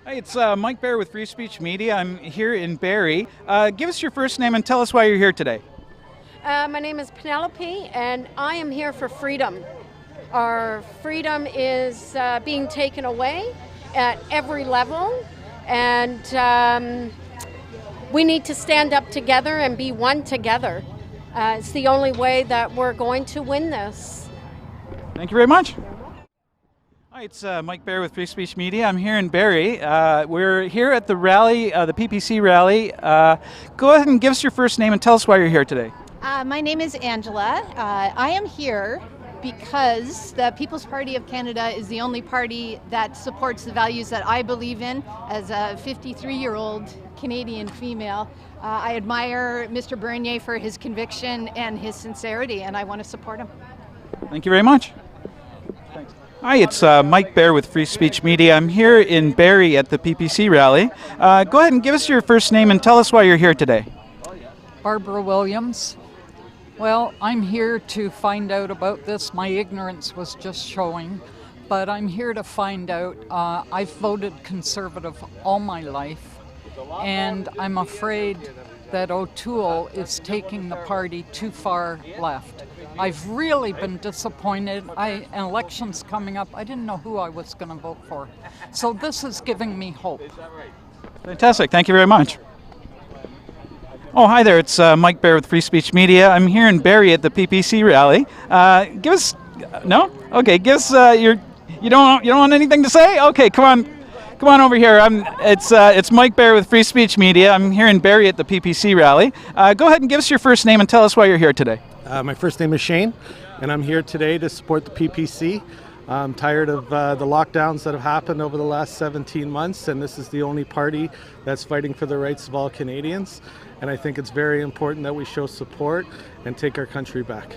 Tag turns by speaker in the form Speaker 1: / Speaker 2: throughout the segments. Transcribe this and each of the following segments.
Speaker 1: Hi, it's Mike Bear with Free Speech Media. I'm here in Barrie. Give us your first name and tell us why you're here today.
Speaker 2: My name is Penelope, and I am here for freedom. Our freedom is being taken away at every level, and we need to stand up together and be one together. It's the only way that we're going to win this.
Speaker 1: Thank you very much. Hi, it's Mike Bear with Free Speech Media. I'm here in Barrie. We're here at the rally, the PPC rally. Go ahead and give us your first name and tell us why you're here today.
Speaker 3: My name is Angela. I am here because the People's Party of Canada is the only party that supports the values that I believe in as a 53-year-old Canadian female. I admire Mr. Bernier for his conviction and his sincerity, and I want to support him.
Speaker 1: Thank you very much. Thanks. Hi, it's Mike Bear with Free Speech Media. I'm here in Barrie at the PPC rally. Go ahead and give us your first name and tell us why you're here today.
Speaker 4: Barbara Williams. Well, I'm here to find out about this. My ignorance was just showing, but I'm here to find out. I've voted Conservative all my life, and I'm afraid that O'Toole is taking the party too far left. I've really been disappointed. Elections coming up, I didn't know who I was going to vote for. So this is giving me hope.
Speaker 1: Fantastic. Thank you very much. Oh, hi there. It's Mike Bear with Free Speech Media. I'm here in Barrie at the PPC rally. Give us no? Okay. Give us you don't want anything to say? Okay. Come on over here. It's Mike Bear with Free Speech Media. I'm here in Barrie at the PPC rally. Go ahead and give us your first name and tell us why you're here today.
Speaker 5: My first name is Shane, and I'm here today to support the PPC. I'm tired of the lockdowns that have happened over the last 17 months, and this is the only party that's fighting for the rights of all Canadians. And I think it's very important that we show support and take our country back.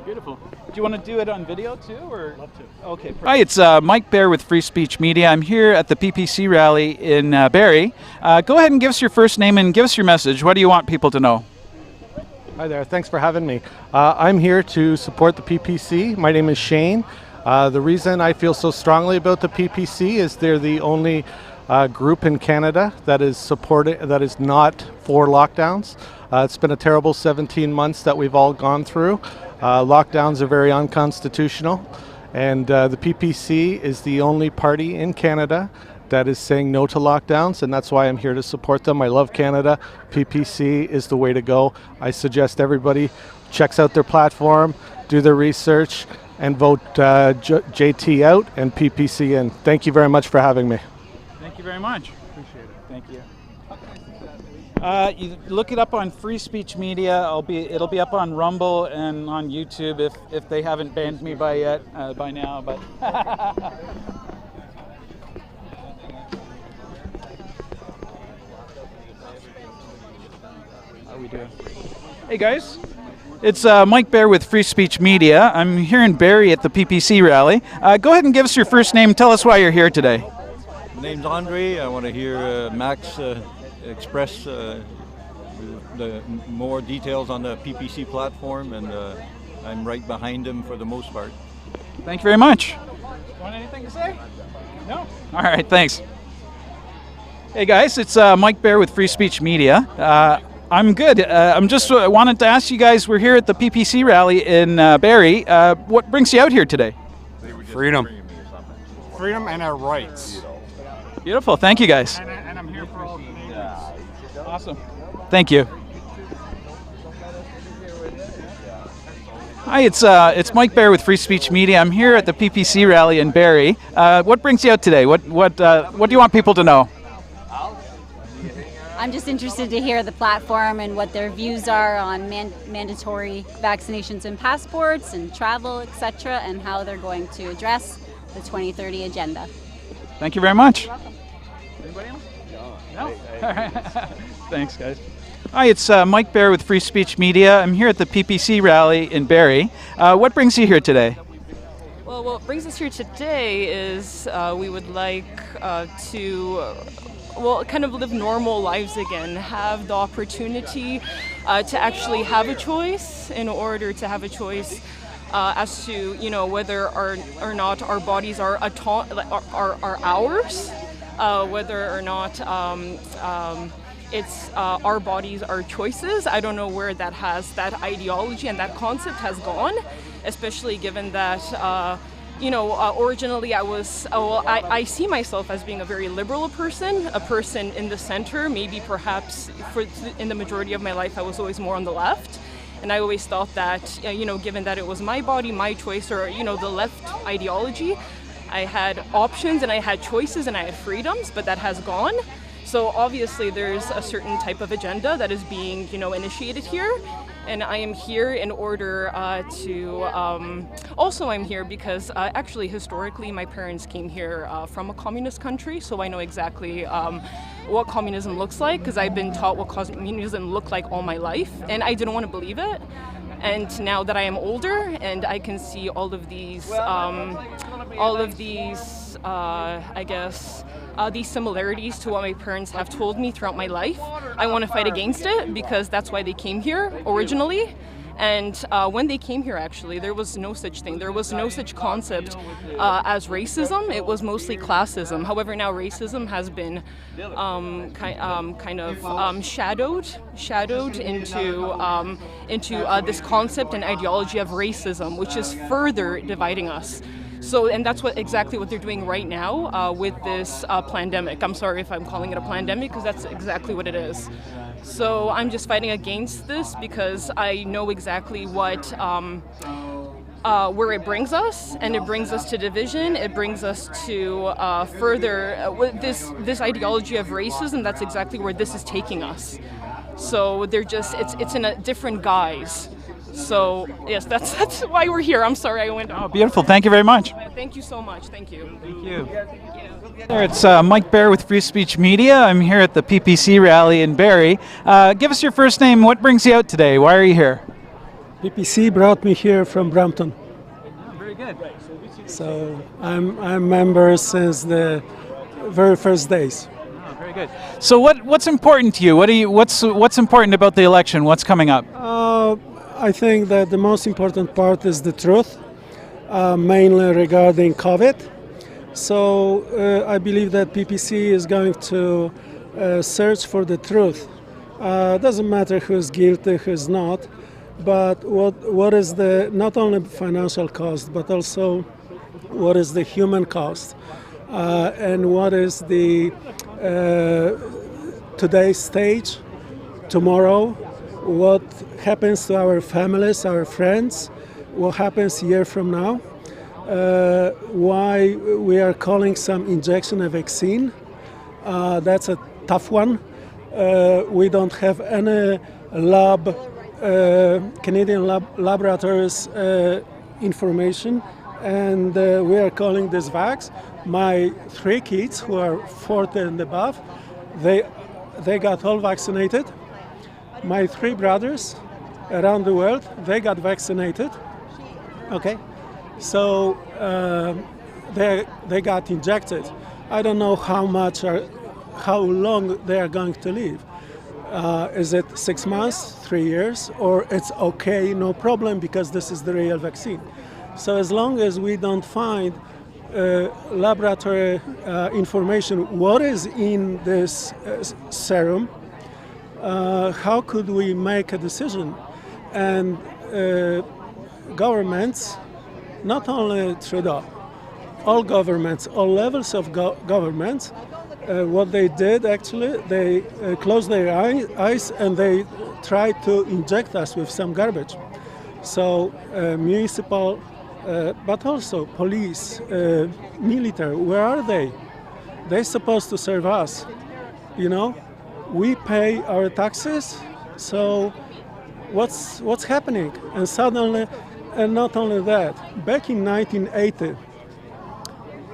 Speaker 1: Beautiful. Do you want to do it on video too, or? Love to. Okay. Hi, it's Mike Bear with Free Speech Media. I'm here at the PPC rally in Barrie. Go ahead and give us your first name and give us your message. What do you want people to know?
Speaker 5: Hi there. Thanks for having me. I'm here to support the PPC. My name is Shane. The reason I feel so strongly about the PPC is they're the only group in Canada that is not for lockdowns. It's been a terrible 17 months that we've all gone through. Lockdowns are very unconstitutional, and the PPC is the only party in Canada that is saying no to lockdowns, and that's why I'm here to support them. I love Canada. PPC is the way to go. I suggest everybody checks out their platform, do their research, and vote JT out and PPC in. Thank you very much for having me.
Speaker 1: Thank you very much. Appreciate it. Thank you. You look it up on Free Speech Media. It'll be up on Rumble and on YouTube if they haven't banned me by now. But how are we doing? Hey guys. It's Mike Bear with Free Speech Media. I'm here in Barrie at the PPC rally. Go ahead and give us your first name and tell us why you're here today.
Speaker 6: My name's Andre. I want to hear Max express the more details on the PPC platform, and I'm right behind him for the most part.
Speaker 1: Thank you very much. Want anything to say? No? All right, thanks. Hey guys, it's Mike Bear with Free Speech Media. I'm good. I'm just wanted to ask you guys, we're here at the PPC rally in Barrie. What brings you out here today?
Speaker 7: Freedom. Freedom and our rights.
Speaker 1: Beautiful. Thank you guys.
Speaker 7: And I'm here for all Canadians.
Speaker 1: Awesome. Thank you. Hi, it's Mike Bear with Free Speech Media. I'm here at the PPC rally in Barrie. What brings you out today? What do you want people to know?
Speaker 8: I'm just interested to hear the platform and what their views are on mandatory vaccinations and passports and travel, etc., and how they're going to address the 2030 agenda.
Speaker 1: Thank you very much.
Speaker 8: You're welcome.
Speaker 1: Anybody else? No? Thanks, guys. Hi, it's Mike Bear with Free Speech Media. I'm here at the PPC rally in Barrie. What brings you here today?
Speaker 9: Well, what brings us here today is we would like to kind of live normal lives again, have the opportunity to actually have a choice in order to have a choice as to, whether or not our bodies are ours. whether or not it's our bodies, our choices. I don't know where that ideology and that concept has gone, especially given that originally I see myself as being a very liberal person, a person in the center. Maybe perhaps in the majority of my life I was always more on the left. And I always thought that, given that it was my body, my choice, or, the left ideology, I had options and I had choices and I had freedoms, but that has gone. So obviously there's a certain type of agenda that is being, initiated here. And I am here in order also I'm here because actually historically my parents came here from a communist country, so I know exactly what communism looks like, because I've been taught what communism looked like all my life, and I didn't want to believe it. And now that I am older and I can see all of these these similarities to what my parents have told me throughout my life, I want to fight against it, because that's why they came here originally. And when they came here, actually, there was no such thing. There was no such concept as racism. It was mostly classism. However, now racism has been shadowed into this concept and ideology of racism, which is further dividing us. So, and that's exactly what they're doing right now with this pandemic. I'm sorry if I'm calling it a pandemic, because that's exactly what it is. So I'm just fighting against this because I know exactly what where it brings us, and it brings us to division. It brings us to further this ideology of racism. That's exactly where this is taking us. So they're just it's in a different guise. So yes, that's why we're here. I'm sorry I went.
Speaker 1: Oh, beautiful. Thank you very much.
Speaker 9: Thank you so much. Thank you.
Speaker 1: Thank you. There, it's Mike Bear with Free Speech Media. I'm here at the PPC rally in Barrie. Give us your first name. What brings you out today? Why are you here?
Speaker 10: PPC brought me here from Brampton.
Speaker 1: Oh, very good.
Speaker 10: So I'm member since the very first days.
Speaker 1: Oh, very good. So what's important to you? What's important about the election? What's coming up?
Speaker 10: I think that the most important part is the truth, mainly regarding COVID. So I believe that PPC is going to search for the truth. Doesn't matter who's guilty, who's not, but what is the not only financial cost, but also what is the human cost, and what is the today's stage, tomorrow, what happens to our families, our friends, what happens a year from now, why we are calling some injection a vaccine. That's a tough one. We don't have any Canadian laboratories information, and we are calling this vax. My 3 kids who are 40 and above, they got all vaccinated. My 3 brothers around the world, they got vaccinated. Okay, so they got injected. I don't know how long they are going to live. Is it 6 months, 3 years, or it's okay, no problem, because this is the real vaccine. So as long as we don't find laboratory information, what is in this serum, how could we make a decision? And governments, not only Trudeau, all governments, all levels of governments, what they did actually, they closed their eyes and they tried to inject us with some garbage. So municipal, but also police, military, where are they? They're supposed to serve us, you know? We pay our taxes, so what's happening? And suddenly, and not only that, back in 1980,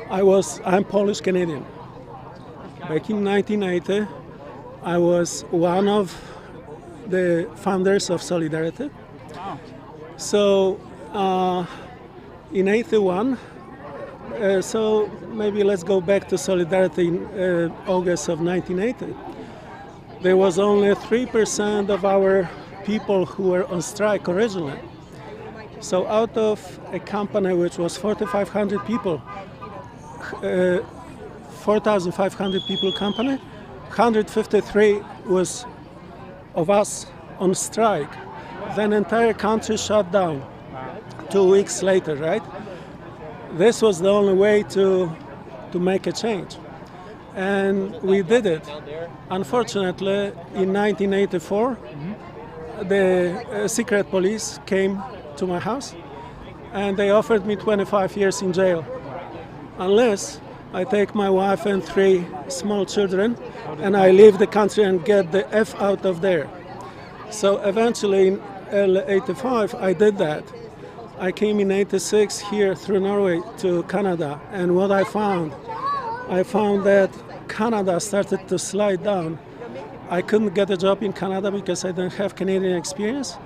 Speaker 10: I'm Polish Canadian. Back in 1980, I was one of the founders of Solidarity.
Speaker 1: Wow.
Speaker 10: So in 81, so maybe let's go back to Solidarity in August of 1980. There was only 3% of our people who were on strike originally. So out of a company which was 4,500 people, 4,500 people company. 153 was of us on strike. Then entire country shut down 2 weeks later, right? This was the only way to make a change. And we did it. Unfortunately, in 1984, the secret police came to my house and they offered me 25 years in jail unless I take my wife and 3 small children and I leave the country and get the F out of there. So eventually in 85 I did that. I came in 86 here through Norway to Canada, and what I found that Canada started to slide down. I couldn't get a job in Canada because I didn't have Canadian experience.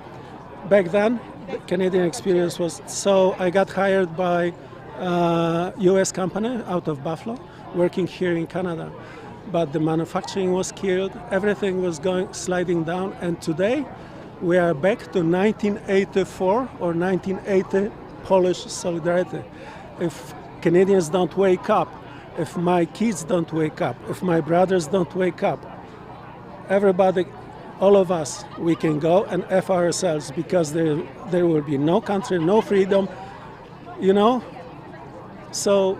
Speaker 10: Back then, the Canadian experience was, so I got hired by a US company out of Buffalo, working here in Canada. But the manufacturing was killed, everything was sliding down, and today we are back to 1984 or 1980 Polish solidarity. If Canadians don't wake up, if my kids don't wake up, if my brothers don't wake up, everybody, all of us, we can go and F ourselves, because there will be no country, no freedom, you know? So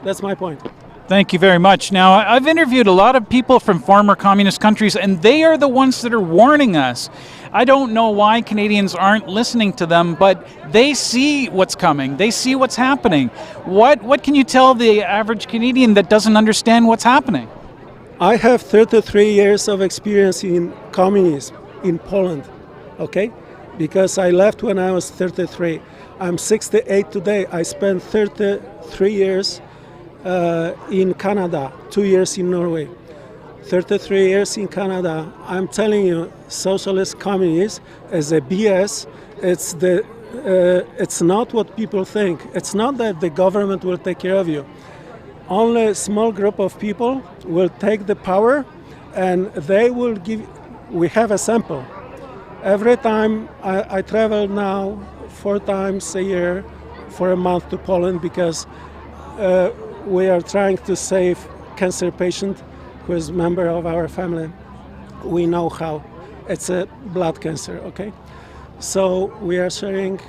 Speaker 10: that's my point.
Speaker 1: Thank you very much. Now, I've interviewed a lot of people from former communist countries, and they are the ones that are warning us. I don't know why Canadians aren't listening to them, but they see what's coming. They see what's happening. What can you tell the average Canadian that doesn't understand what's happening?
Speaker 10: I have 33 years of experience in communism in Poland, okay? Because I left when I was 33. I'm 68 today. I spent 33 years in Canada, 2 years in Norway. 33 years in Canada. I'm telling you, socialist communism is a BS. It's not what people think. It's not that the government will take care of you. Only a small group of people will take the power, and they will give. We have a sample. Every time I travel now 4 times a year for a month to Poland, because we are trying to save cancer patient who is a member of our family. We know how. It's a blood cancer, okay? So we are sharing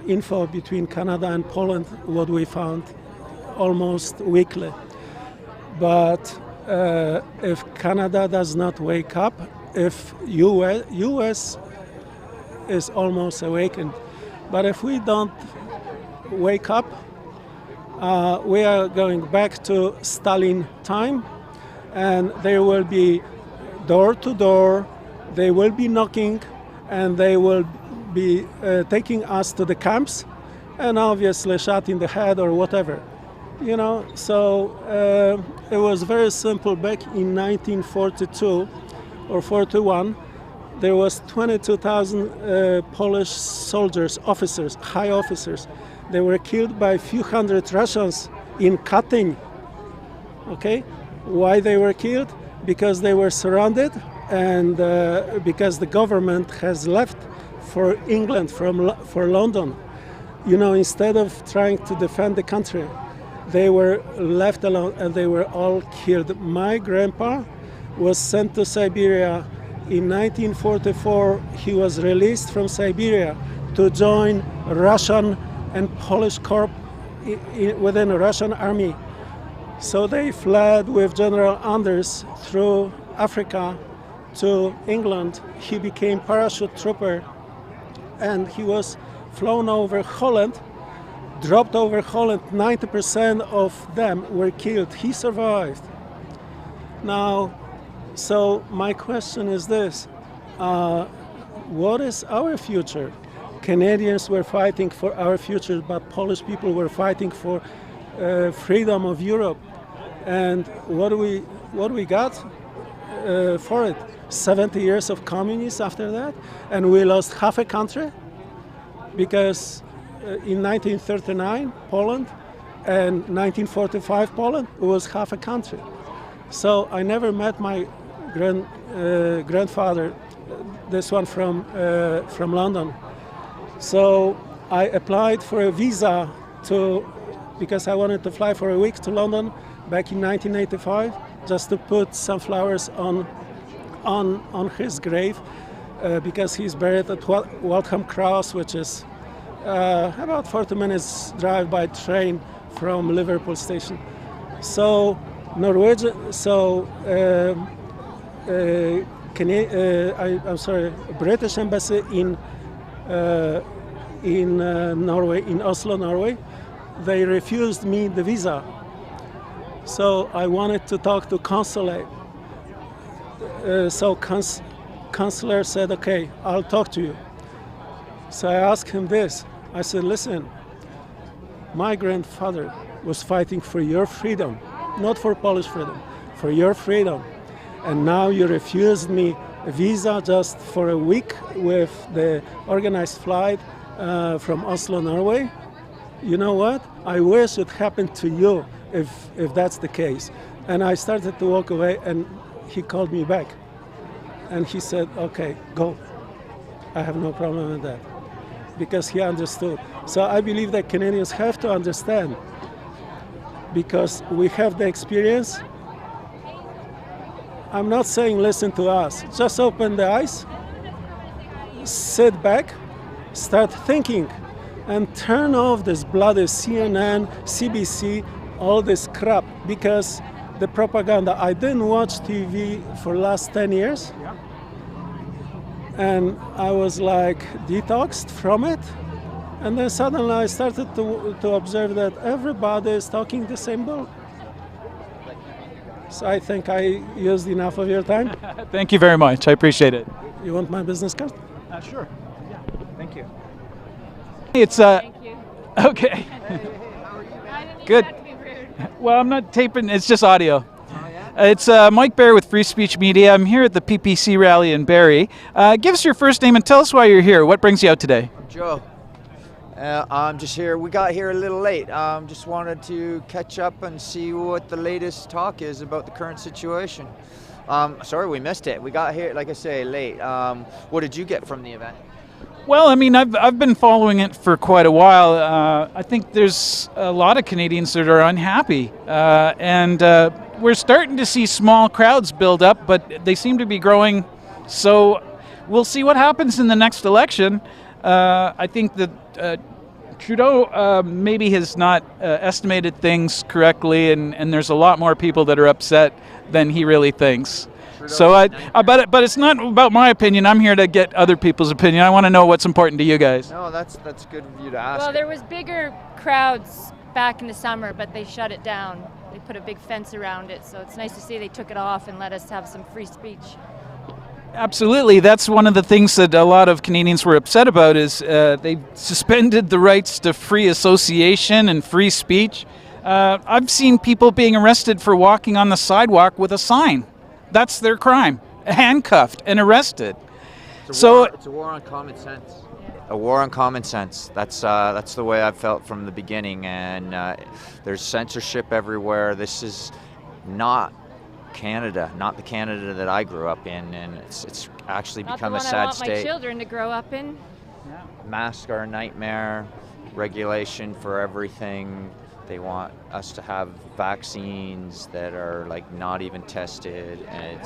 Speaker 10: info between Canada and Poland, what we found almost weekly. But if Canada does not wake up, if US is almost awakened, but if we don't wake up, we are going back to Stalin time, and there will be door to door, they will be knocking, and they will be taking us to the camps, and obviously shot in the head or whatever. You know, so it was very simple. Back in 1942 or 41, there was 22,000 Polish soldiers, officers, high officers. They were killed by a few hundred Russians in Katyń. Okay, why they were killed? Because they were surrounded, and because the government has left for England, for London. You know, instead of trying to defend the country, they were left alone, and they were all killed. My grandpa was sent to Siberia in 1944. He was released from Siberia to join Russian and Polish corps within the Russian army. So they fled with General Anders through Africa to England. He became parachute trooper, and he was flown over Holland, dropped over Holland. 90% of them were killed. He survived. Now, so my question is this, what is our future? Canadians were fighting for our future, but Polish people were fighting for freedom of Europe. And what do we got for it? 70 years of communism after that, and we lost half a country, because in 1939 Poland and 1945 Poland was half a country. So I never met my grandfather, this one from London. So I applied for a visa because I wanted to fly for a week to London back in 1985, just to put some flowers on his grave, because he's buried at Waltham Cross, which is about 40 minutes drive by train from Liverpool station. So British embassy in Norway, in Oslo, Norway, they refused me the visa. So I wanted to talk to consulate. Consular said, okay, I'll talk to you. So I asked him this. I said, listen, my grandfather was fighting for your freedom, not for Polish freedom, for your freedom. And now you refused me a visa just for a week with the organized flight from Oslo, Norway. You know what? I wish it happened to you if that's the case. And I started to walk away, and he called me back. And he said, okay, go. I have no problem with that. Because he understood. So I believe that Canadians have to understand, because we have the experience. I'm not saying listen to us. Just open the eyes, sit back, start thinking, and turn off this bloody CNN, CBC, all this crap, because the propaganda. I didn't watch TV for the last 10 years. And I was like detoxed from it. And then suddenly I started to observe that everybody is talking the same boat. So I think I used enough of your time.
Speaker 1: Thank you very much. I appreciate it.
Speaker 10: You want my business card?
Speaker 1: Sure. Yeah. Thank you. It's
Speaker 11: Thank you.
Speaker 1: okay. Good. Well, I'm not taping. It's just audio. It's Mike Bear with Free Speech Media. I'm here at the PPC rally in Barrie. Give us your first name and tell us why you're here. What brings you out today?
Speaker 12: Joe. I'm just here. We got here a little late. Just wanted to catch up and see what the latest talk is about the current situation. Sorry we missed it. We got here, like I say, late. What did you get from the event?
Speaker 1: Well, I mean, I've been following it for quite a while. I think there's a lot of Canadians that are unhappy, and we're starting to see small crowds build up, but they seem to be growing. So we'll see what happens in the next election. I think that Trudeau maybe has not estimated things correctly, and there's a lot more people that are upset than he really thinks. So but it's not about my opinion. I'm here to get other people's opinion. I want to know what's important to you guys.
Speaker 12: No, that's good of you to ask.
Speaker 11: Well, there was bigger crowds back in the summer, but they shut it down. They put a big fence around it, so it's nice to see they took it off and let us have some free speech.
Speaker 1: Absolutely. That's one of the things that a lot of Canadians were upset about is they suspended the rights to free association and free speech. I've seen people being arrested for walking on the sidewalk with a sign. That's their crime. Handcuffed and arrested.
Speaker 12: It's a war on common sense. A war on common sense. That's the way I've felt from the beginning. And there's censorship everywhere. This is not Canada, not the Canada that I grew up in, and it's actually become a sad state.
Speaker 11: Not the one I want my children to grow up in.
Speaker 12: Masks are a nightmare. Regulation for everything. They want us to have vaccines that are like not even tested, and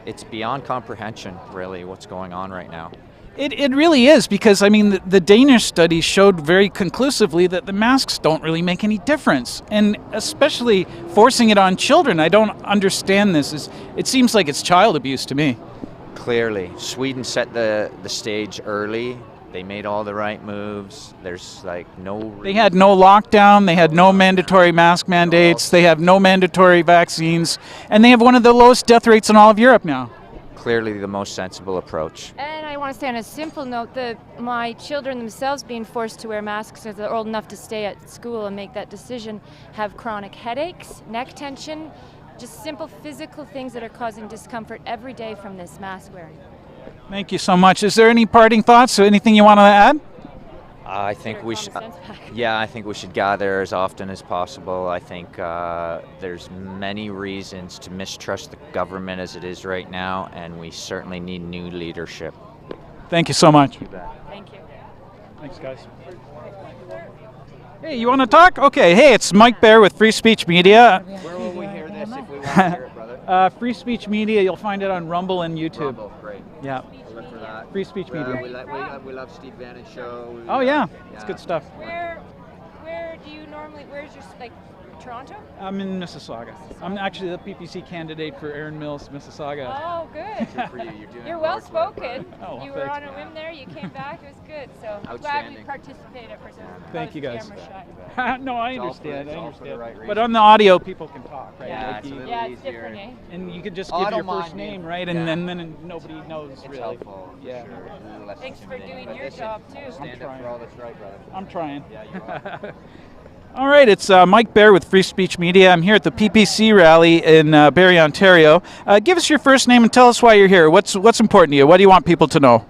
Speaker 12: it's beyond comprehension, really, what's going on right now.
Speaker 1: It really is, because I mean the Danish study showed very conclusively that the masks don't really make any difference, and especially forcing it on children. I don't understand this. It seems like it's child abuse to me.
Speaker 12: Clearly, Sweden set the stage early. They made all the right moves. There's like no...
Speaker 1: They had no lockdown. They had no mandatory mask mandates. They have no mandatory vaccines. And they have one of the lowest death rates in all of Europe now.
Speaker 12: Clearly the most sensible approach.
Speaker 11: And I want to say on a simple note that my children themselves being forced to wear masks as they're old enough to stay at school and make that decision have chronic headaches, neck tension, just simple physical things that are causing discomfort every day from this mask wearing.
Speaker 1: Thank you so much. Is there any parting thoughts or anything you want to add?
Speaker 12: I think we should. I think we should gather as often as possible. I think there's many reasons to mistrust the government as it is right now, and we certainly need new leadership.
Speaker 1: Thank you so much.
Speaker 12: You bet.
Speaker 11: Thank you.
Speaker 1: Thanks, guys. Hey, you want to talk? Okay. Hey, it's Mike Bear with Free Speech Media.
Speaker 12: Where will we hear this if we want to hear it, brother?
Speaker 1: Free Speech Media. You'll find it on Rumble and YouTube.
Speaker 12: Rumble, great.
Speaker 1: Yeah.
Speaker 12: We'll look for that.
Speaker 1: Free Speech Media.
Speaker 12: We love Steve Bannon's show.
Speaker 1: Oh yeah, it's good stuff.
Speaker 11: Where do you normally? Where's your Toronto?
Speaker 1: I'm in Mississauga. I'm actually the PPC candidate for Erin Mills, Mississauga.
Speaker 11: Oh, good.
Speaker 12: Good for you. You're doing
Speaker 11: You're well spoken.
Speaker 1: Oh, well,
Speaker 11: you were
Speaker 1: thanks.
Speaker 11: on a whim there. You came back. It was good. So I'm glad we
Speaker 12: Outstanding.
Speaker 11: participated for some.
Speaker 1: Thank you guys.
Speaker 11: Camera shot.
Speaker 1: No, I
Speaker 12: It's all for-
Speaker 1: understand.
Speaker 12: it's
Speaker 1: I
Speaker 12: all for the
Speaker 1: understand.
Speaker 12: right reason.
Speaker 1: But on the audio, people can talk, right?
Speaker 12: Yeah,
Speaker 1: Like
Speaker 12: it's a little
Speaker 11: Yeah, it's
Speaker 12: easier.
Speaker 11: different, eh?
Speaker 1: and you could just
Speaker 12: Oh, I
Speaker 1: give your
Speaker 12: don't
Speaker 1: first
Speaker 12: mind
Speaker 1: name,
Speaker 12: you.
Speaker 1: right?
Speaker 12: Yeah.
Speaker 1: And then nobody knows
Speaker 12: It's
Speaker 1: really.
Speaker 12: helpful. For
Speaker 1: Yeah.
Speaker 12: sure. A little less
Speaker 11: Thanks for
Speaker 12: intimidating.
Speaker 11: doing
Speaker 12: But
Speaker 11: your
Speaker 12: listen,
Speaker 11: job, too.
Speaker 12: Stand
Speaker 1: I'm
Speaker 12: up for
Speaker 1: trying.
Speaker 12: all that's right, brother.
Speaker 1: I'm trying.
Speaker 12: Yeah, you are.
Speaker 1: All right, it's Mike Bear with Free Speech Media. I'm here at the PPC rally in Barrie, Ontario. Give us your first name and tell us why you're here. What's important to you? What do you want people to know?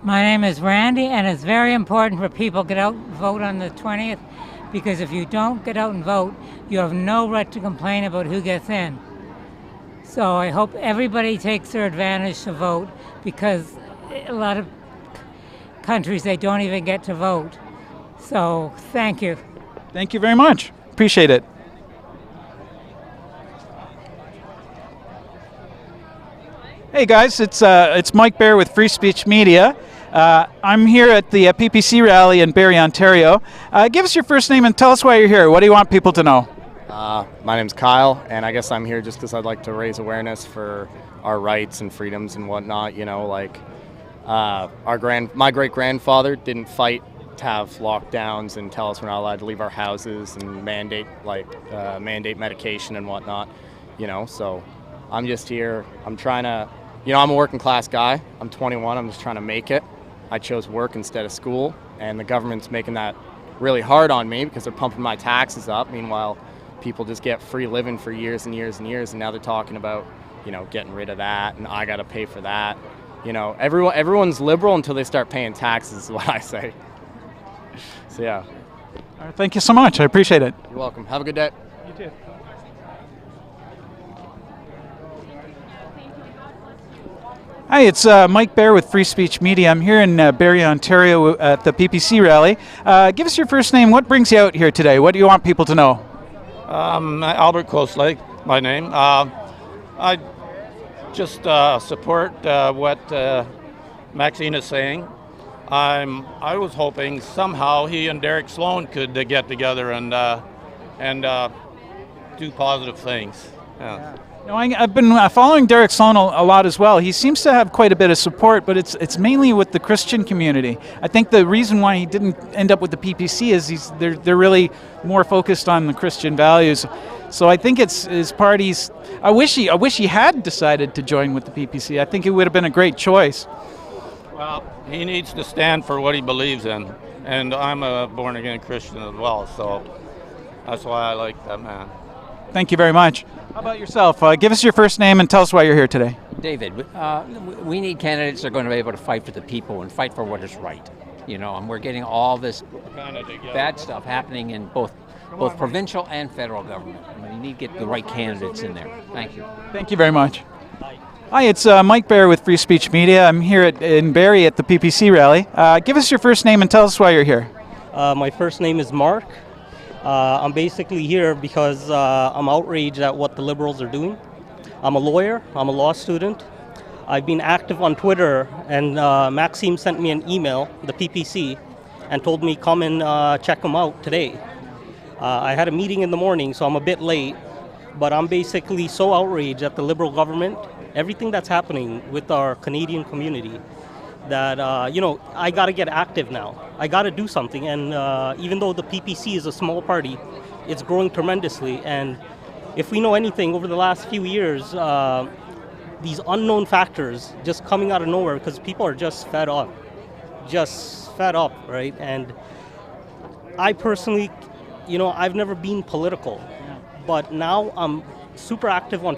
Speaker 13: My name is Randy, and it's very important for people to get out and vote on the 20th, because if you don't get out and vote, you have no right to complain about who gets in. So I hope everybody takes their advantage to vote, because a lot of countries, they don't even get to vote. So thank you.
Speaker 1: Thank you very much. Appreciate it. Hey guys, it's Mike Bear with Free Speech Media. I'm here at the PPC rally in Barrie, Ontario. Give us your first name and tell us why you're here. What do you want people to know?
Speaker 14: My name's Kyle, and I guess I'm here just because I'd like to raise awareness for our rights and freedoms and whatnot. You know, like my great grandfather didn't fight to have lockdowns and tell us we're not allowed to leave our houses and mandate medication and whatnot. You know, so I'm just here. I'm trying to, I'm a working class guy. I'm 21. I'm just trying to make it. I chose work instead of school, and the government's making that really hard on me because they're pumping my taxes up. Meanwhile, people just get free living for years and years and years, and now they're talking about, getting rid of that, and I got to pay for that. Everyone's liberal until they start paying taxes, is what I say. So yeah.
Speaker 1: All right, thank you so much. I appreciate it.
Speaker 14: You're welcome. Have a good day.
Speaker 1: You too. Hi, it's Mike Bear with Free Speech Media. I'm here in Barrie, Ontario at the PPC rally. Give us your first name. What brings you out here today? What do you want people to know?
Speaker 15: Albert Koslake, my name. I just support what Maxine is saying. I was hoping somehow he and Derek Sloan could get together and do positive things. Yeah.
Speaker 1: No, I've been following Derek Sloan a lot as well. He seems to have quite a bit of support, but it's mainly with the Christian community. I think the reason why he didn't end up with the PPC is they're really more focused on the Christian values. So I think it's his party's. I wish he had decided to join with the PPC. I think it would have been a great choice.
Speaker 15: Well, he needs to stand for what he believes in, and I'm a born-again Christian as well, so that's why I like that man.
Speaker 1: Thank you very much. How about yourself? Give us your first name and tell us why you're here today.
Speaker 16: David, we need candidates that are going to be able to fight for the people and fight for what is right. And we're getting all this bad stuff happening in both provincial and federal government. We need to get the right candidates in there. Thank you.
Speaker 1: Thank you very much. Hi, it's Mike Bear with Free Speech Media. I'm here in Barrie at the PPC rally. Give us your first name and tell us why you're here.
Speaker 17: My first name is Mark. I'm basically here because I'm outraged at what the Liberals are doing. I'm a lawyer. I'm a law student. I've been active on Twitter, and Maxime sent me an email, the PPC, and told me come and check them out today. I had a meeting in the morning, so I'm a bit late, but I'm basically so outraged at the Liberal government, everything that's happening with our Canadian community, that, I got to get active now. I got to do something, and even though the PPC is a small party, it's growing tremendously, and if we know anything over the last few years, these unknown factors just coming out of nowhere because people are just fed up, right? And I personally, I've never been political, but now I'm super active on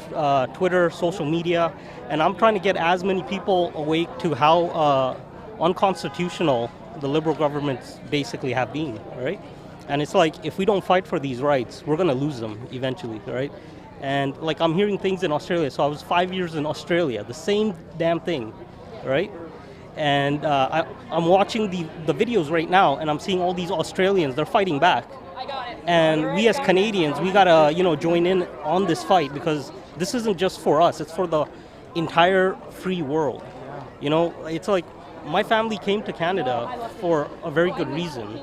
Speaker 17: Twitter, social media, and I'm trying to get as many people awake to how unconstitutional the Liberal governments basically have been, right? And it's like, if we don't fight for these rights, we're going to lose them eventually, right? And like, I'm hearing things in Australia. So I was 5 years in Australia, the same damn thing, right? And I'm watching the videos right now, and I'm seeing all these Australians. They're fighting back. And we as Canadians, we gotta, join in on this fight, because this isn't just for us, it's for the entire free world. It's like my family came to Canada for a very good reason,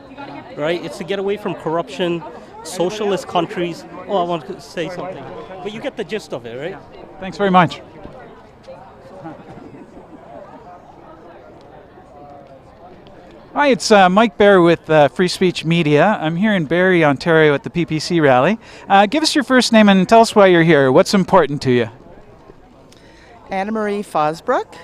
Speaker 17: right? It's to get away from corruption, socialist countries. Oh, I want to say something. But you get the gist of it, right?
Speaker 1: Thanks very much. Hi, it's Mike Bear with Free Speech Media. I'm here in Barrie, Ontario at the PPC rally. Give us your first name and tell us why you're here. What's important to you?
Speaker 18: Anna Marie Fosbrook,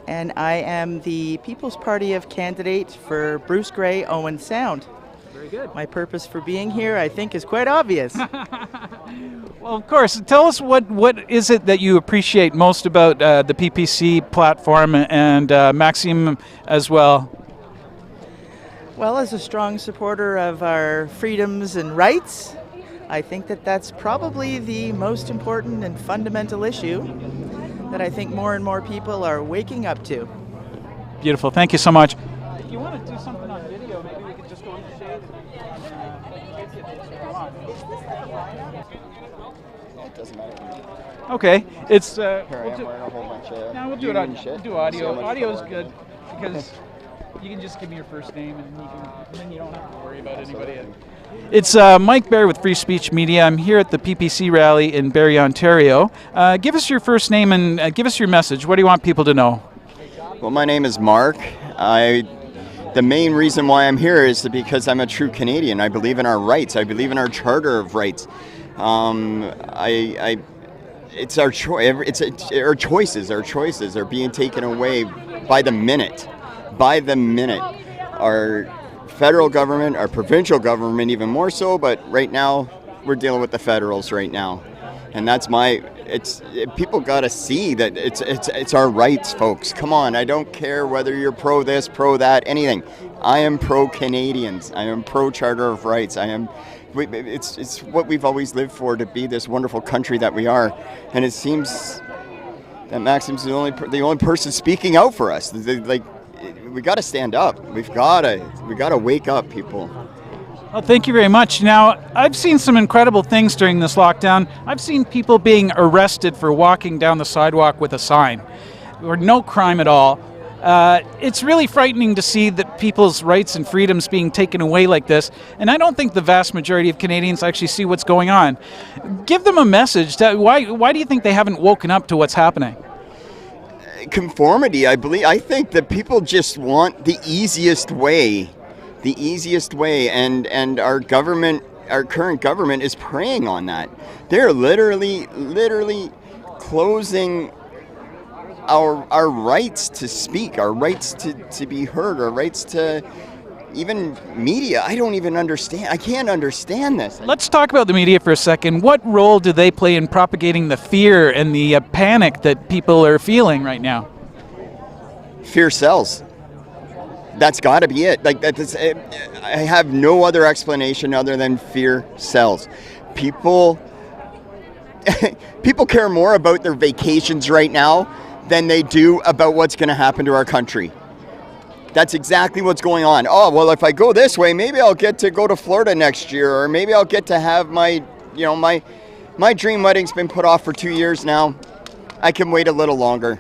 Speaker 18: and I am the People's Party of candidate for Bruce Grey Owen Sound.
Speaker 1: Very good.
Speaker 18: My purpose for being here, I think, is quite obvious.
Speaker 1: Well, of course. Tell us what is it that you appreciate most about the PPC platform and Maxime as well?
Speaker 18: Well, as a strong supporter of our freedoms and rights, I think that that's probably the most important and fundamental issue that I think more and more people are waking up to.
Speaker 1: Beautiful. Thank you so much. If you want to do something on video, maybe we could just go in the shade.
Speaker 19: It doesn't matter.
Speaker 1: Okay. It's.
Speaker 19: Here I am wearing a whole bunch of.
Speaker 1: No, we'll do it on. We'll do audio. Audio is good because you can just give me your first name and then you don't have to worry about anybody. It's Mike Bear with Free Speech Media. I'm here at the PPC rally in Barrie, Ontario. Give us your first name and give us your message. What do you want people to know?
Speaker 19: Well, my name is Mark. The main reason why I'm here is because I'm a true Canadian. I believe in our rights. I believe in our Charter of Rights. It's our choice. Our choices. Our choices are being taken away by the minute. By the minute. Our federal government, our provincial government even more so, but right now we're dealing with the federals right now. And that's people got to see that it's our rights, folks. Come on, I don't care whether you're pro this, pro that, anything. I am pro Canadians. I am pro Charter of Rights. It's what we've always lived for, to be this wonderful country that we are. And it seems that Maxime's the only person speaking out for us. We got to stand up. We got to wake up, people.
Speaker 1: Well, thank you very much. Now, I've seen some incredible things during this lockdown. I've seen people being arrested for walking down the sidewalk with a sign, or no crime at all. It's really frightening to see that people's rights and freedoms being taken away like this, and I don't think the vast majority of Canadians actually see what's going on. Give them a message. Why do you think they haven't woken up to what's happening?
Speaker 19: Conformity, I think that people just want the easiest way, and our current government is preying on that. They're literally closing our rights to speak, our rights to be heard, our rights to even media. I don't even understand. I can't understand this.
Speaker 1: Let's talk about the media for a second. What role do they play in propagating the fear and the panic that people are feeling right now?
Speaker 19: Fear sells. That's got to be it. I have no other explanation other than fear sells. People care more about their vacations right now than they do about what's going to happen to our country. That's exactly what's going on. Oh, well, if I go this way, maybe I'll get to go to Florida next year, or maybe I'll get to have my dream wedding's been put off for 2 years now. I can wait a little longer.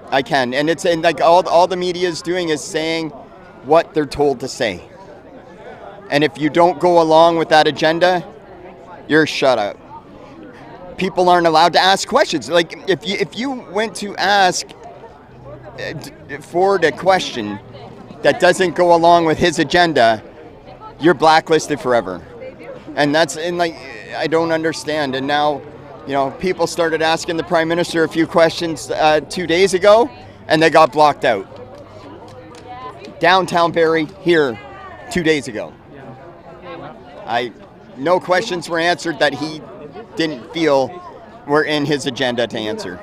Speaker 19: I can. And all the media is doing is saying what they're told to say. And if you don't go along with that agenda, you're shut up. People aren't allowed to ask questions. Like if you went to ask Ford a question that doesn't go along with his agenda, you're blacklisted forever. And I don't understand. And now, people started asking the Prime Minister a few questions 2 days ago, and they got blocked out. Downtown Barrie here 2 days ago. No questions were answered that he didn't feel were in his agenda to answer.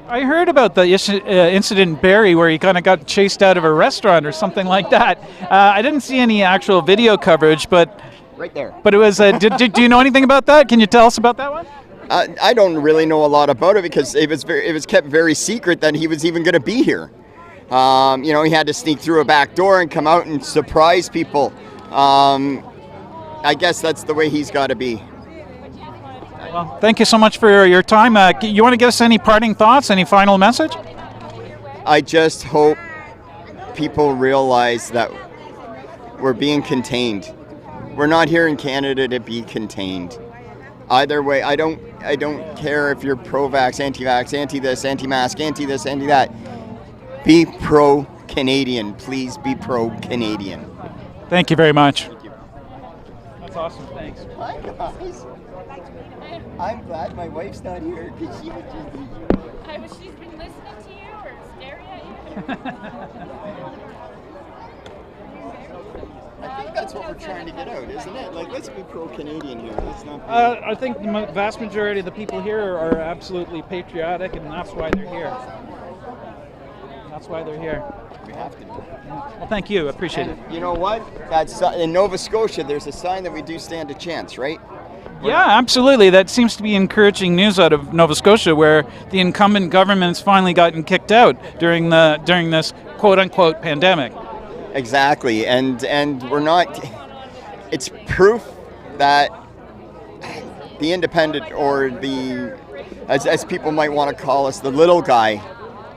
Speaker 1: I heard about the incident in Barrie where he kind of got chased out of a restaurant or something like that. I didn't see any actual video coverage, but
Speaker 19: right there.
Speaker 1: But it was. Do you know anything about that? Can you tell us about that one?
Speaker 19: I don't really know a lot about it because it was kept very secret that he was even going to be here. He had to sneak through a back door and come out and surprise people. I guess that's the way he's got to be.
Speaker 1: Well, thank you so much for your time. You want to give us any parting thoughts, any final message?
Speaker 19: I just hope people realize that we're being contained. We're not here in Canada to be contained. Either way, I don't care if you're pro-vax, anti-vax, anti-this, anti-mask, anti-this, anti-that. Be pro-Canadian. Please be pro-Canadian.
Speaker 1: Thank you very much. That's awesome. Thanks.
Speaker 19: Hi, guys. I'm glad my wife's not here because she would just...
Speaker 11: She's been listening to you or staring at you?
Speaker 19: I think that's what we're trying to get out, isn't it? Like, let's be pro-Canadian here. Let's not be...
Speaker 1: I think the vast majority of the people here are absolutely patriotic, and that's why they're here. That's why they're here.
Speaker 19: We have to be.
Speaker 1: Well, thank you. Appreciate it.
Speaker 19: You know what? That's in Nova Scotia. There's a sign that we do stand a chance, right?
Speaker 1: Yeah, absolutely. That seems to be encouraging news out of Nova Scotia, where the incumbent government's finally gotten kicked out during this quote-unquote pandemic.
Speaker 19: Exactly, and we're not. It's proof that the independent, or the, as people might want to call us, the little guy,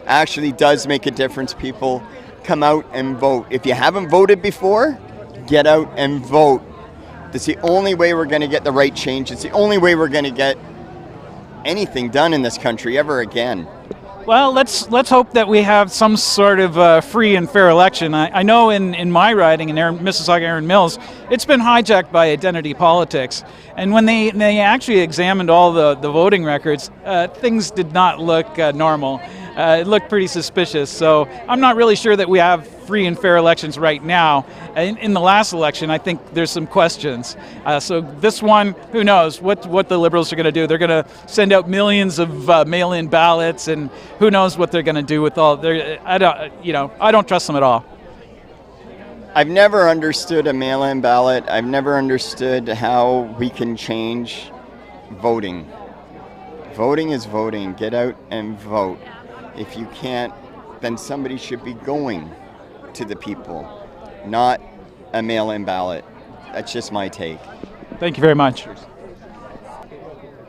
Speaker 19: actually does make a difference. People come out and vote. If you haven't voted before, get out and vote. That's the only way we're going to get the right change. It's the only way we're going to get anything done in this country ever again.
Speaker 1: Well, let's hope that we have some sort of free and fair election. I know in my riding in Mississauga Erin Mills, it's been hijacked by identity politics. And when they actually examined all the voting records, things did not look normal. It looked pretty suspicious. So I'm not really sure that we have free and fair elections right now. In the last election, I think there's some questions. So this one, who knows what the Liberals are going to do? They're going to send out millions of mail-in ballots, and who knows what they're going to do with all their. I don't trust them at all.
Speaker 19: I've never understood a mail-in ballot. I've never understood how we can change voting. Voting is voting. Get out and vote. If you can't, then somebody should be going to the people, not a mail-in ballot. That's just my take.
Speaker 1: Thank you very much.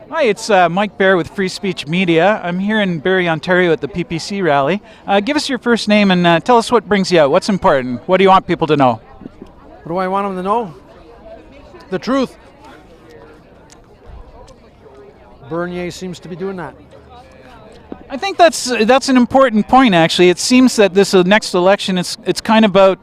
Speaker 1: Hi, it's Mike Baer with Free Speech Media. I'm here in Barrie, Ontario at the PPC rally. Give us your first name and tell us what brings you out. What's important? What do you want people to know?
Speaker 20: What do I want them to know? The truth. Bernier seems to be doing that.
Speaker 1: I think that's an important point, actually. It seems that this next election, it's kind of about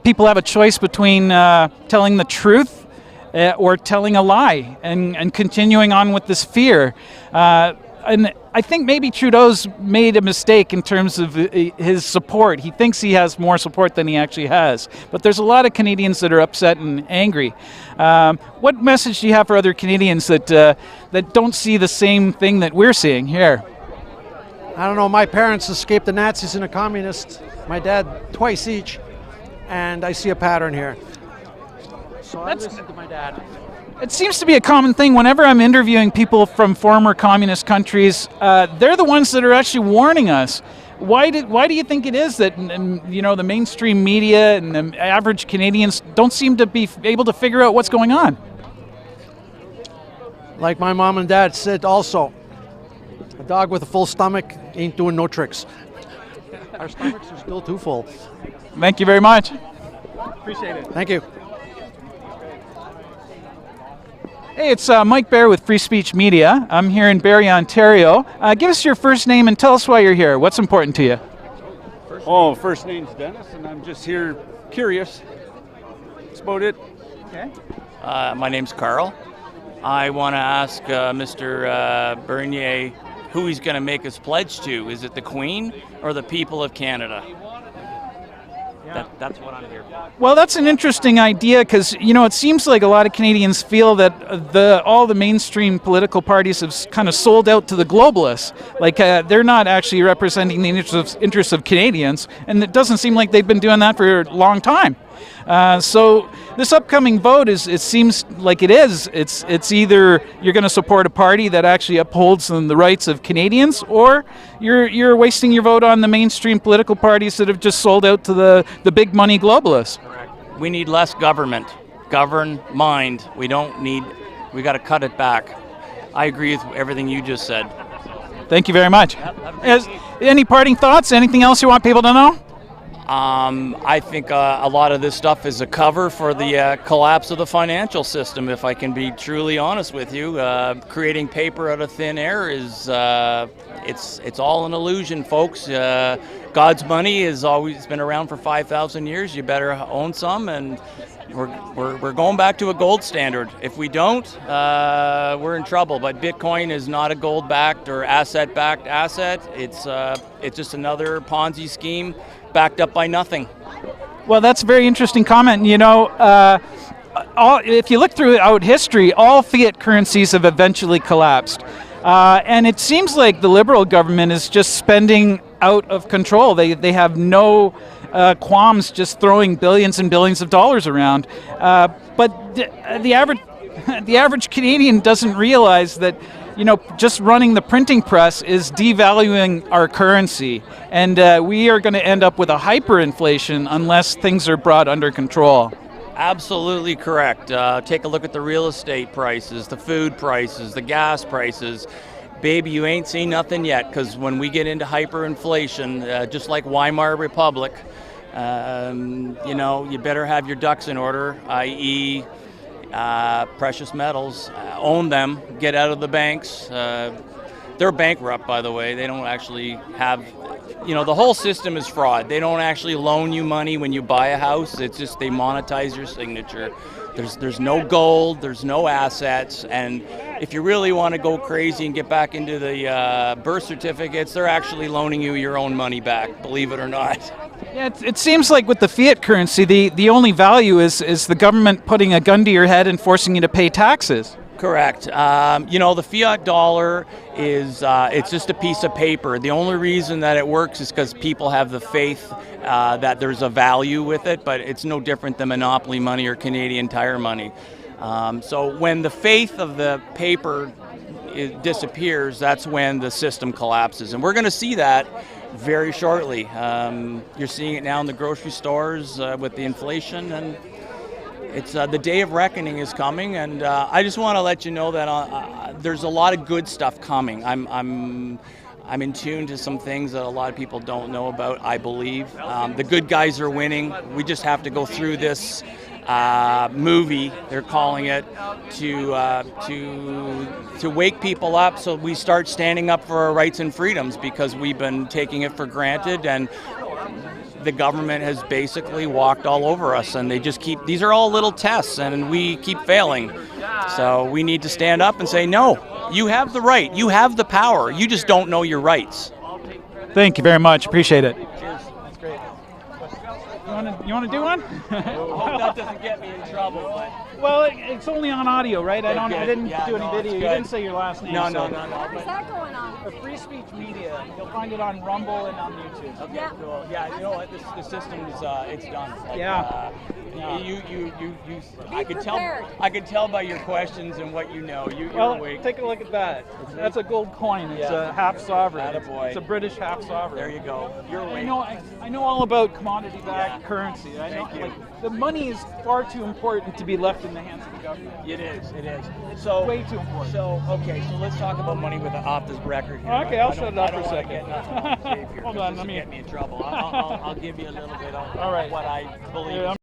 Speaker 1: people have a choice between telling the truth or telling a lie and continuing on with this fear. And I think maybe Trudeau's made a mistake in terms of his support. He thinks he has more support than he actually has. But there's a lot of Canadians that are upset and angry. What message do you have for other Canadians that don't see the same thing that we're seeing here?
Speaker 20: I don't know, my parents escaped the Nazis and the communists, my dad twice each, and I see a pattern here. So I listen to my dad.
Speaker 1: It seems to be a common thing. Whenever I'm interviewing people from former communist countries, they're the ones that are actually warning us. Why do you think it is that the mainstream media and the average Canadians don't seem to be able to figure out what's going on?
Speaker 20: Like my mom and dad said also, a dog with a full stomach ain't doing no tricks. Our stomachs are still too full.
Speaker 1: Thank you very much. Appreciate it.
Speaker 20: Thank you.
Speaker 1: Hey, it's Mike Baer with Free Speech Media. I'm here in Barrie, Ontario. Give us your first name and tell us why you're here. What's important to you?
Speaker 21: First name's Dennis, and I'm just here curious. That's about it.
Speaker 1: Okay.
Speaker 22: My name's Carl. I want to ask Mr. Bernier who he's going to make his pledge to. Is it the Queen or the people of Canada? That's what I'm here for.
Speaker 1: Well, that's an interesting idea because, it seems like a lot of Canadians feel that all the mainstream political parties have kind of sold out to the globalists. Like they're not actually representing the interests of Canadians, and it doesn't seem like they've been doing that for a long time. So this upcoming vote it seems like it's either you're going to support a party that actually upholds the rights of Canadians, or you're wasting your vote on the mainstream political parties that have just sold out to the big money globalists.
Speaker 22: We need less government. Govern mind. We got to cut it back. I agree with everything you just said.
Speaker 1: Thank you very much. Any parting thoughts? Anything else you want people to know?
Speaker 22: I think a lot of this stuff is a cover for the collapse of the financial system, if I can be truly honest with you. Creating paper out of thin air is it's all an illusion, folks. God's money has always been around for 5,000 years. You better own some, and we're going back to a gold standard. If we don't, we're in trouble. But Bitcoin is not a gold-backed or asset-backed asset. It's just another Ponzi scheme backed up by nothing.
Speaker 1: Well, that's a very interesting comment. If you look throughout history, all fiat currencies have eventually collapsed. And it seems like the Liberal government is just spending out of control. They have no qualms just throwing billions and billions of dollars around. But the average Canadian doesn't realize that just running the printing press is devaluing our currency, and we are going to end up with a hyperinflation unless things are brought under control.
Speaker 22: Absolutely correct. Take a look at the real estate prices, the food prices, the gas prices. Baby, you ain't seen nothing yet, because when we get into hyperinflation, just like Weimar Republic, you better have your ducks in order, i.e., precious metals, own them, get out of the banks. They're bankrupt, by the way. They don't actually have, the whole system is fraud. They don't actually loan you money when you buy a house. It's just they monetize your signature. There's no gold, there's no assets, and if you really want to go crazy and get back into the birth certificates, they're actually loaning you your own money back, believe it or not.
Speaker 1: Yeah, it seems like with the fiat currency, the only value is the government putting a gun to your head and forcing you to pay taxes.
Speaker 22: Correct. The fiat dollar is it's just a piece of paper. The only reason that it works is because people have the faith that there's a value with it, but it's no different than monopoly money or Canadian Tire money. So when the faith of the paper disappears, that's when the system collapses. And we're going to see that very shortly. You're seeing it now in the grocery stores with the inflation, and it's the day of reckoning is coming. And I just want to let you know that there's a lot of good stuff coming. I'm in tune to some things that a lot of people don't know about, I believe. The good guys are winning. We just have to go through this movie, they're calling it, to wake people up so we start standing up for our rights and freedoms, because we've been taking it for granted, and the government has basically walked all over us, and these are all little tests, and we keep failing. So we need to stand up and say, no, you have the right, you have the power, you just don't know your rights.
Speaker 1: Thank you very much, appreciate it.
Speaker 22: Cheers. That's great.
Speaker 1: You want to do one?
Speaker 22: I hope that doesn't get me in trouble. But
Speaker 1: well, it's only on audio, right? I didn't do any video. You
Speaker 22: good.
Speaker 1: didn't say your last name.
Speaker 22: No.
Speaker 8: Where's that going on?
Speaker 1: For Free Speech Media. You'll find it on Rumble and on YouTube.
Speaker 22: Okay, yeah. Cool. Yeah, you know what? The system is it's done. Like,
Speaker 1: yeah.
Speaker 22: I could tell by your questions and what you know. You're awake.
Speaker 1: Take a look at that. That's a gold coin. It's a half sovereign.
Speaker 22: Attaboy.
Speaker 1: It's a British half sovereign.
Speaker 22: There you go. You're awake.
Speaker 1: I know all about commodity-backed currency. I know, the money is far too important to be left in the hands of the government.
Speaker 22: It is. So
Speaker 1: way too important.
Speaker 22: So let's talk about money off this record here.
Speaker 1: Okay, I'll shut it up for a second.
Speaker 22: Hold on, let me get me in trouble. I'll give you a little bit of what I believe.